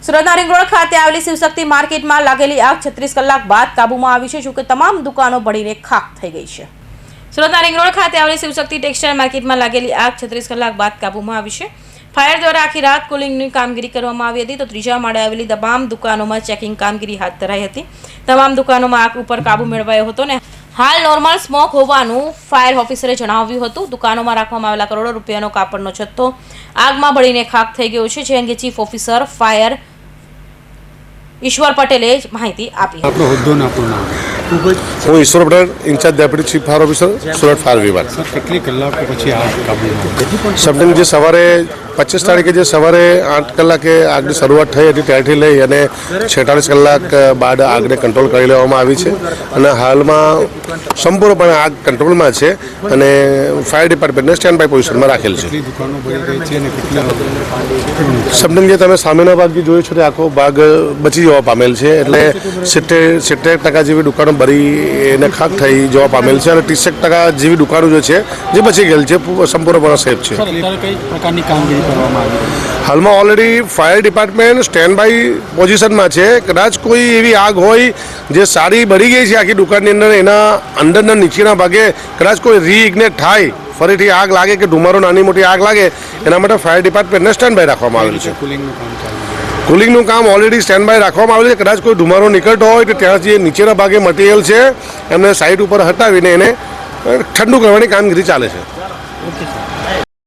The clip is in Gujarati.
સુરતના રિંગ રોડ ખાતે આવેલી શિવશક્તિ માર્કેટમાં લાગેલી આગ 36 કલાક બાદ કાબૂમાં આવી છે, જોકે તમામ દુકાનો બળીને ખાક થઈ ગઈ છે। સુરતના રિંગ રોડ ખાતે આવેલી શિવશક્તિ ટેક્સટાઇલ માર્કેટમાં લાગેલી આગ 36 કલાક બાદ કાબૂમાં આવી છે। ફાયર દ્વારા આખી રાત કુલિંગની કામગીરી કરવામાં આવી હતી, તો ત્રીજા માળે આવેલી તમામ દુકાનોમાં ચેકિંગ કામગીરી હાથ ધરાઈ હતી। તમામ દુકાનોમાં આગ ઉપર કાબુ મેળવાયો હતો ને હાલ નોર્મલ સ્મોક હોવાનું ફાયર ઓફિસરે જણાવ્યું હતું। દુકાનોમાં રાખવામાં આવેલા કરોડો રૂપિયાનો કાપડનો જથ્થો આગમાં બળીને ખાક થઈ ગયો છે, જે અંગે ચીફ ઓફિસર ફાયર ઈશ્વર પટેલે માહિતી આપી। હું Ishwar Patel, incharge deputy chief fire officer, Surat fire વિભાગ। કેટલી કલાકો પછી આગ કાબૂમાં? સમથિંગ જે સવારે 25 તારીખે જે સવારે 8 કલાકે આગની શરૂઆત થઈ હતી ત્યારથી લઈ અને 46 કલાક બાદ આગને કંટ્રોલ કરી લેવામાં આવી છે અને હાલમાં સંપૂર્ણપણે આગ કંટ્રોલમાં છે અને ફાયર ડિપાર્ટમેન્ટને સ્ટેન્ડ બાય પોઝિશનમાં રાખેલ છે। દુકાનો બળી ગઈ છે અને કેટલા સમથિંગ જે તમે સામેના ભાગ જે જોયો છો તે આખો ભાગ બચી જવા પામેલ છે, એટલે 70% જેવી દુકાનો બળી એને ખાક થઈ જવા પામેલ છે અને 30% જેવી દુકાનો જે છે જે બચી ગયેલ છે, સંપૂર્ણપણે સેફ છે। કઈ પ્રકારની કામગીરી કરવામાં આવી? હાલમાં already fire department stand by પોઝિશનમાં છે। કદાચ કોઈ એવી આગ હોય જે સારી બળી ગઈ છે આખી દુકાનની અંદર, એના અંદરના નીચેના ભાગે કદાચ કોઈ રીઇગ્નેટ થાય, ફરીથી આગ લાગે કે ધુમારો નાની મોટી આગ લાગે, એના માટે ફાયર ડિપાર્ટમેન્ટને સ્ટેન્ડ બાય રાખવામાં આવેલું છે। કુલિંગનું કામ ચાલુ કુલિંગનું કામ ઓલરેડી સ્ટેન્ડ બાય રાખવામાં આવેલું છે। કદાચ કોઈ ધુમારો નીકળતો હોય તો ત્યાં જે નીચેના ભાગે મટીરિયલ છે એમને સાઈડ ઉપર હટાવીને એને ઠંડુ કરવાની કામગીરી ચાલે છે। Okay sir.